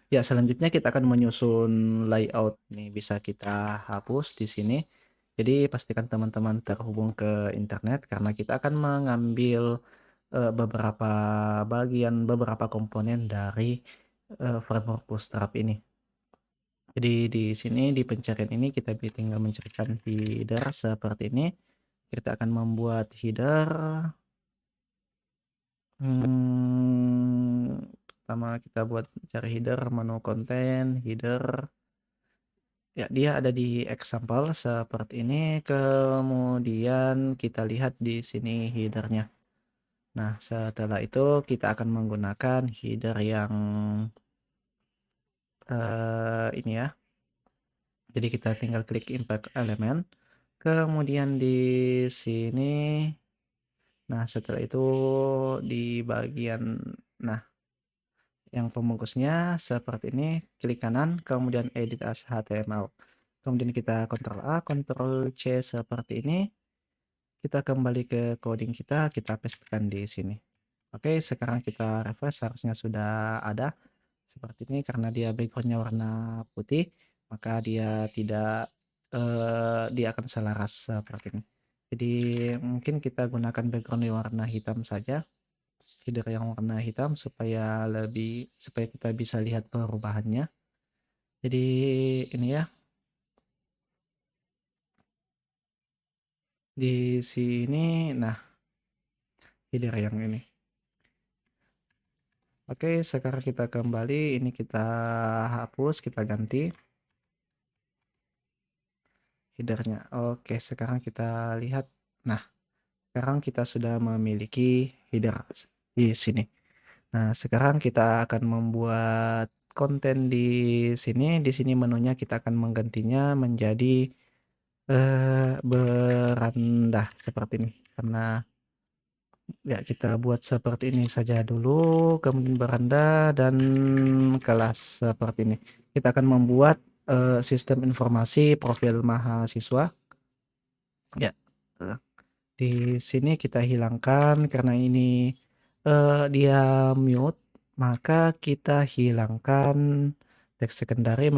Ya, selanjutnya kita akan menyusun layout nih, bisa kita hapus di sini. Jadi pastikan teman-teman terhubung ke internet karena kita akan mengambil, beberapa bagian, beberapa komponen dari, framework Bootstrap ini. Jadi di sini di pencarian ini kita tinggal mencarikan header seperti ini. Kita akan membuat header, pertama kita buat cari header, menu konten, header. Ya, dia ada di example seperti ini, kemudian kita lihat di sini header-nya. Nah, setelah itu kita akan menggunakan header yang, ini ya. Jadi kita tinggal klik impact element, kemudian di sini, nah setelah itu di bagian, nah yang pembungkusnya seperti ini, klik kanan, kemudian edit as HTML. Kemudian kita Ctrl A, Ctrl C seperti ini. Kita kembali ke coding kita pastekan di sini. Oke, sekarang kita refresh, harusnya sudah ada seperti ini karena dia backgroundnya warna putih, maka dia tidak, dia akan selaras seperti ini. Jadi mungkin kita gunakan background yang warna hitam saja, header yang warna hitam supaya kita bisa lihat perubahannya. Jadi ini ya, di sini, nah header yang ini. Oke, sekarang kita kembali, ini kita hapus, kita ganti headernya. Oke, sekarang kita lihat. Nah, sekarang kita sudah memiliki header di sini. Nah, sekarang kita akan membuat konten di sini. Di sini menunya kita akan menggantinya menjadi beranda seperti ini. Karena ya kita buat seperti ini saja dulu, kemudian beranda dan kelas seperti ini. Kita akan membuat sistem informasi profil mahasiswa. Ya, eh, di sini kita hilangkan karena ini dia mute, maka kita hilangkan teks secondary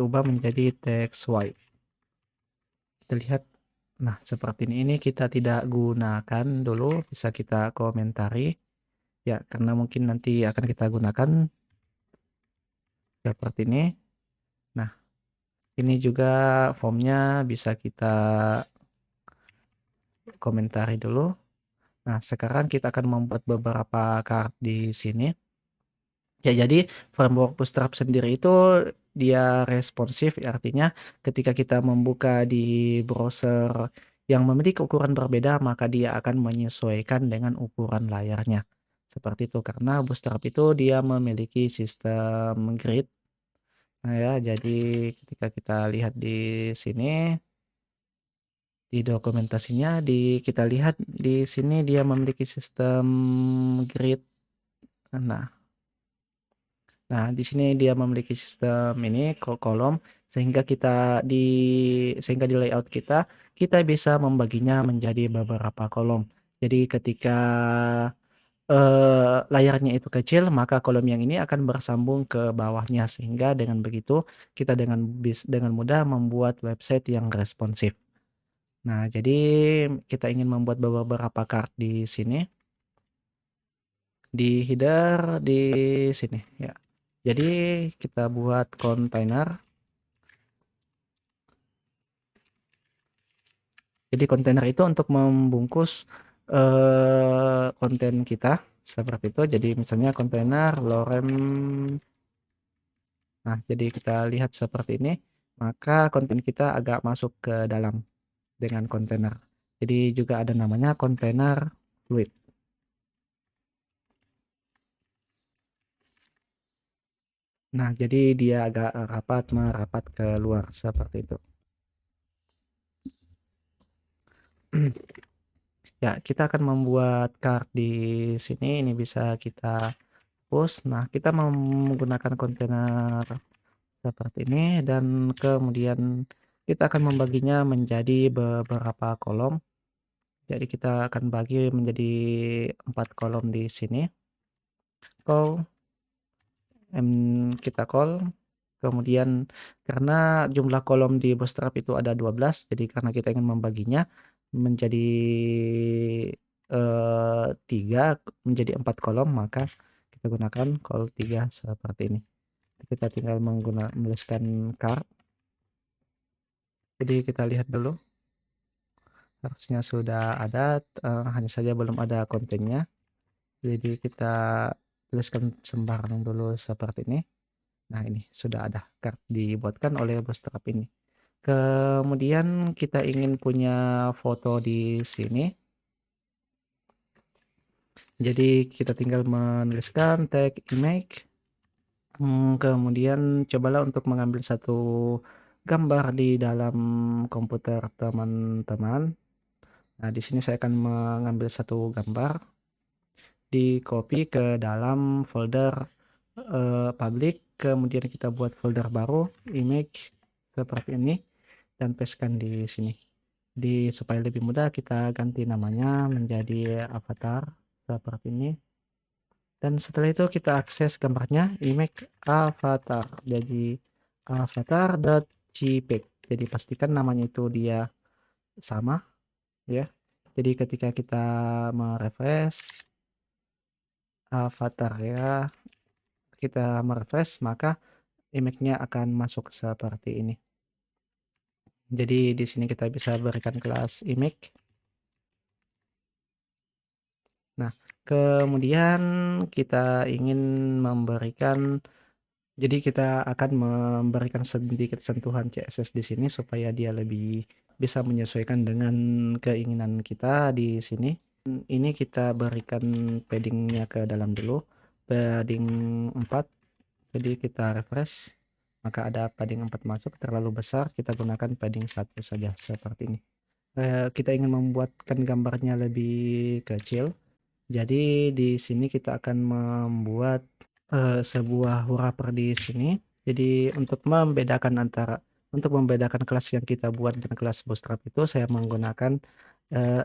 ubah menjadi teks white. Kita lihat, nah seperti ini kita tidak gunakan dulu, bisa kita komentari. Ya, karena mungkin nanti akan kita gunakan seperti ini. Nah, ini juga formnya bisa kita komentari dulu. Nah, sekarang kita akan membuat beberapa card di sini. Ya, jadi framework Bootstrap sendiri itu dia responsif, artinya ketika kita membuka di browser yang memiliki ukuran berbeda, maka dia akan menyesuaikan dengan ukuran layarnya. Seperti itu, karena Bootstrap itu dia memiliki sistem grid. Nah ya, jadi ketika kita lihat di sini, di dokumentasinya, kita lihat di sini dia memiliki sistem grid. Nah, di sini dia memiliki sistem ini kolom sehingga di layout kita bisa membaginya menjadi beberapa kolom. Jadi ketika layarnya itu kecil, maka kolom yang ini akan bersambung ke bawahnya, sehingga dengan begitu kita dengan mudah membuat website yang responsif. Nah, jadi kita ingin membuat beberapa card di sini, di header di sini ya. Jadi kita buat kontainer. Jadi kontainer itu untuk membungkus konten kita seperti itu. Jadi misalnya kontainer lorem. Nah, jadi kita lihat seperti ini, maka konten kita agak masuk ke dalam dengan kontainer. Jadi juga ada namanya kontainer fluid. Nah, jadi dia agak merapat ke luar seperti itu. Ya, kita akan membuat card di sini, ini bisa kita hapus. Nah, kita menggunakan kontainer seperti ini dan kemudian kita akan membaginya menjadi beberapa kolom. Jadi kita akan bagi menjadi 4 kolom di sini. kita call, kemudian karena jumlah kolom di Bootstrap itu ada 12, jadi karena kita ingin membaginya menjadi, 3 menjadi 4 kolom, maka kita gunakan call 3 seperti ini. Kita tinggal menuliskan cart. Jadi kita lihat dulu, harusnya sudah ada, hanya saja belum ada kontennya. Jadi kita tuliskan sembarang dulu seperti ini. Nah, ini sudah ada cart dibuatkan oleh Bootstrap ini. Kemudian kita ingin punya foto di sini. Jadi kita tinggal menuliskan tag image. Kemudian cobalah untuk mengambil satu gambar di dalam komputer teman-teman. Nah, di sini saya akan mengambil satu gambar, di-copy ke dalam folder, public, kemudian kita buat folder baru, image, seperti ini, dan pastekan di sini. Supaya lebih mudah kita ganti namanya menjadi avatar, seperti ini. Dan setelah itu kita akses gambarnya, image avatar, jadi avatar.jpg. Jadi pastikan namanya itu dia sama, ya. Jadi ketika kita merefresh avatar, ya, kita merefresh, maka image-nya akan masuk seperti ini. Jadi di sini kita bisa berikan kelas image. Nah, kemudian kita ingin memberikan, jadi kita akan memberikan sedikit sentuhan CSS di sini supaya dia lebih bisa menyesuaikan dengan keinginan kita di sini. Ini kita berikan padding-nya ke dalam dulu, padding 4. Jadi kita refresh, maka ada padding 4 masuk. Terlalu besar, kita gunakan padding 1 saja seperti ini. Kita ingin membuatkan gambarnya lebih kecil. Jadi di sini kita akan membuat, sebuah wrapper di sini. Jadi untuk membedakan kelas yang kita buat dan kelas Bootstrap itu saya menggunakan,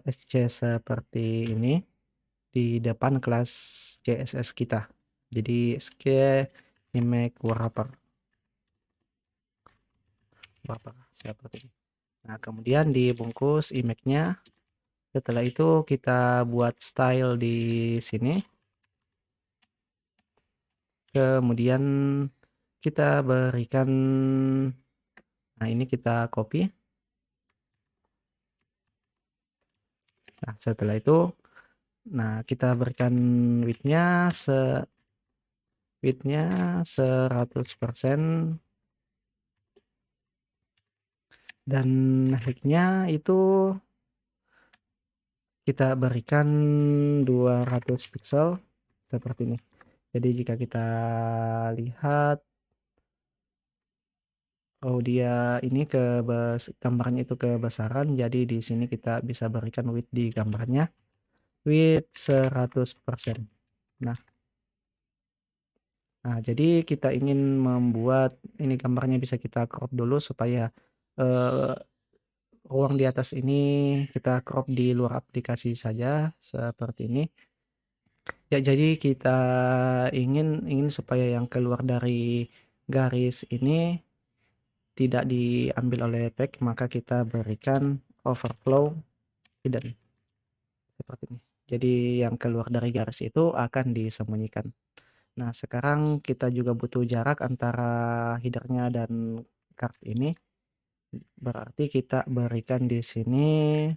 SC seperti ini di depan kelas CSS kita. Jadi SC image wrapper seperti ini. Nah, kemudian dibungkus image-nya. Setelah itu kita buat style di sini. Kemudian kita berikan, nah ini kita copy. Nah, setelah itu, nah kita berikan width-nya 100%, dan height-nya itu kita berikan 200 pixel seperti ini. Jadi jika kita lihat, oh dia ini gambarnya itu kebesaran, jadi di sini kita bisa berikan width di gambarnya, width 100%. Nah, jadi kita ingin membuat ini gambarnya bisa kita crop dulu supaya, eee, ruang di atas ini kita crop di luar aplikasi saja seperti ini. Ya, jadi kita ingin supaya yang keluar dari garis ini tidak diambil oleh tag, maka kita berikan overflow hidden seperti ini. Jadi yang keluar dari garis itu akan disembunyikan. Nah, sekarang kita juga butuh jarak antara header-nya dan card ini. Berarti kita berikan di sini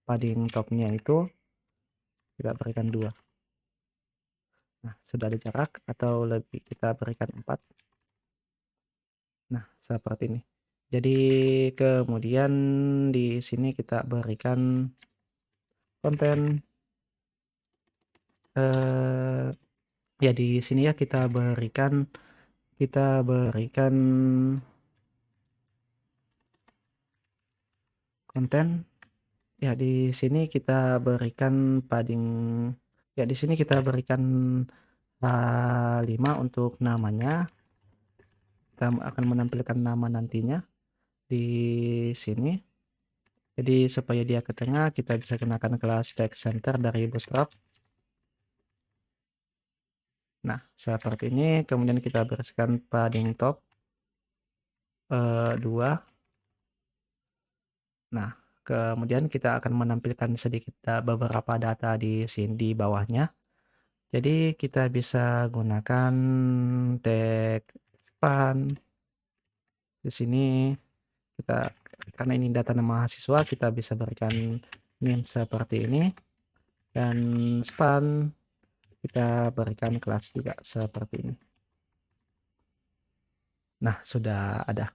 padding top-nya itu kita berikan 2. Nah, sudah ada jarak, atau lebih kita berikan 4. Nah, seperti ini. Jadi kemudian di sini kita berikan konten, ya di sini ya kita berikan konten. Ya di sini kita berikan padding, ya di sini kita berikan 5 untuk namanya. Kita akan menampilkan nama nantinya di sini. Jadi supaya dia ke tengah, kita bisa gunakan kelas text center dari Bootstrap. Nah, seperti ini, kemudian kita bereskan padding top 2. Nah, kemudian kita akan menampilkan sedikit beberapa data di sini di bawahnya. Jadi kita bisa gunakan tag span di sini. Kita karena ini data nama mahasiswa, kita bisa berikan min seperti ini, dan span kita berikan kelas juga seperti ini. Nah, sudah ada.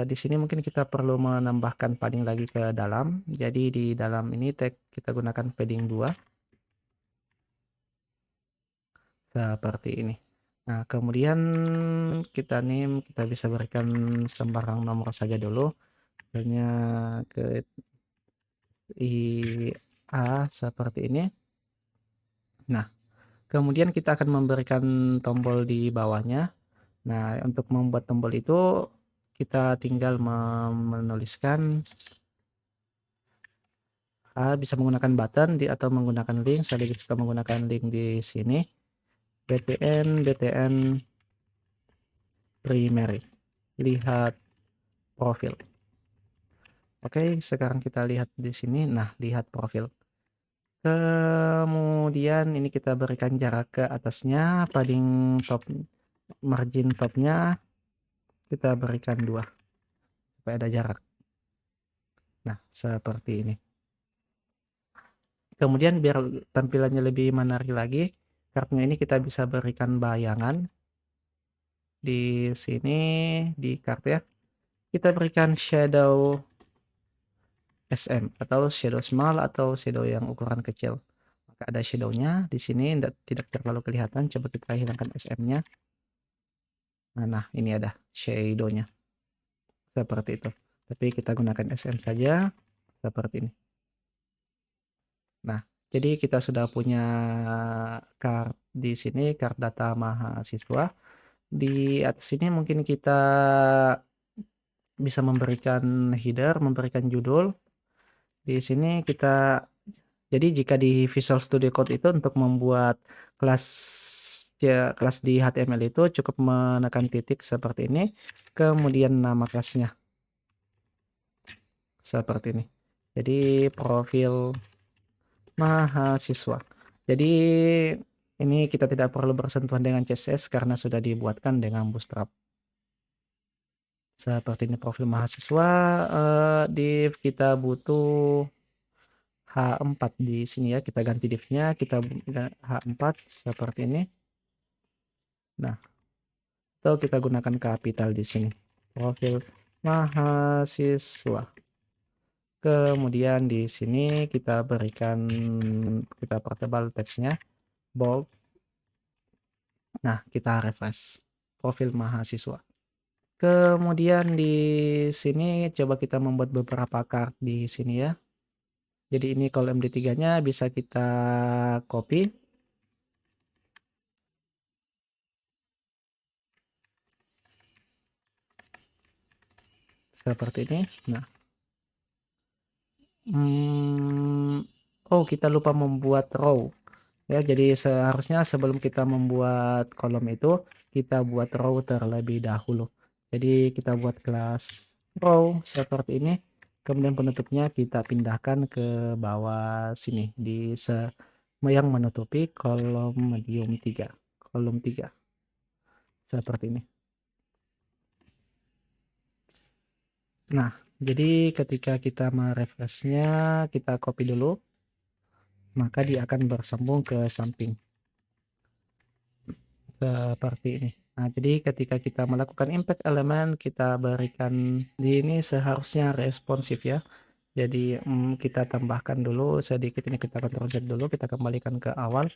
Di sini mungkin kita perlu menambahkan padding lagi ke dalam. Jadi di dalam ini tag kita gunakan padding 2 seperti ini. Nah, kemudian kita bisa berikan sembarang nomor saja dulu. Misalnya ke IA seperti ini. Nah, kemudian kita akan memberikan tombol di bawahnya. Nah, untuk membuat tombol itu kita tinggal menuliskan bisa menggunakan button atau menggunakan link. Saya lebih suka menggunakan link di sini. BTN primary. Lihat profil. Oke, sekarang kita lihat di sini. Nah, lihat profil. Kemudian ini kita berikan jarak ke atasnya, padding top, margin topnya kita berikan 2 supaya ada jarak. Nah, seperti ini. Kemudian biar tampilannya lebih menarik lagi, kartunya ini kita bisa berikan bayangan di sini di kartu ya. Kita berikan shadow SM atau shadow small atau shadow yang ukuran kecil. Maka ada shadownya di sini, tidak terlalu kelihatan. Coba kita hilangkan SM-nya. Nah, ini ada shadow-nya seperti itu. Tapi kita gunakan SM saja seperti ini. Nah, jadi kita sudah punya card di sini, card data mahasiswa. Di atas sini mungkin kita bisa memberikan header, memberikan judul. Di sini kita jadi jika di Visual Studio Code itu untuk membuat kelas kelas di HTML itu cukup menekan titik seperti ini, kemudian nama kelasnya seperti ini. Jadi profil mahasiswa. Jadi ini kita tidak perlu bersentuhan dengan CSS karena sudah dibuatkan dengan Bootstrap. Seperti ini profil mahasiswa. Div kita butuh H4 di sini ya, kita ganti divnya, kita H4 seperti ini. Nah, atau kita gunakan kapital di sini. Profil mahasiswa. Kemudian di sini kita berikan, kita pertebal teksnya, bold. Nah, kita refresh profil mahasiswa. Kemudian di sini coba kita membuat beberapa card di sini ya. Jadi ini kalau MD3-nya bisa kita copy. Seperti ini. Nah. Oh, kita lupa membuat row. Ya, jadi seharusnya sebelum kita membuat kolom itu, kita buat row terlebih dahulu. Jadi kita buat kelas row seperti ini. Kemudian penutupnya kita pindahkan ke bawah sini yang menutupi kolom medium 3. Kolom 3. Seperti ini. Nah, jadi ketika kita merefreshnya, kita copy dulu, maka dia akan bersambung ke samping. Seperti ini. Nah, jadi ketika kita melakukan impact elemen, kita berikan di ini seharusnya responsif ya. Jadi kita tambahkan dulu sedikit, ini kita Ctrl Z dulu, kita kembalikan ke awal.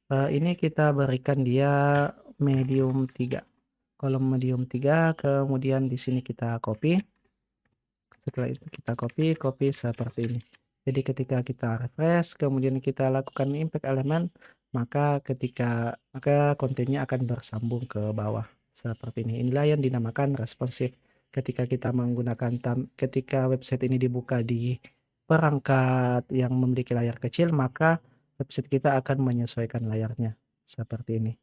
Ini kita berikan dia medium 3. Kolom medium 3, kemudian di sini kita copy. Setelah itu kita copy seperti ini. Jadi ketika kita refresh, kemudian kita lakukan impact elemen, maka kontennya akan bersambung ke bawah seperti ini. Inilah yang dinamakan responsif. Ketika kita menggunakan ketika website ini dibuka di perangkat yang memiliki layar kecil, maka website kita akan menyesuaikan layarnya seperti ini.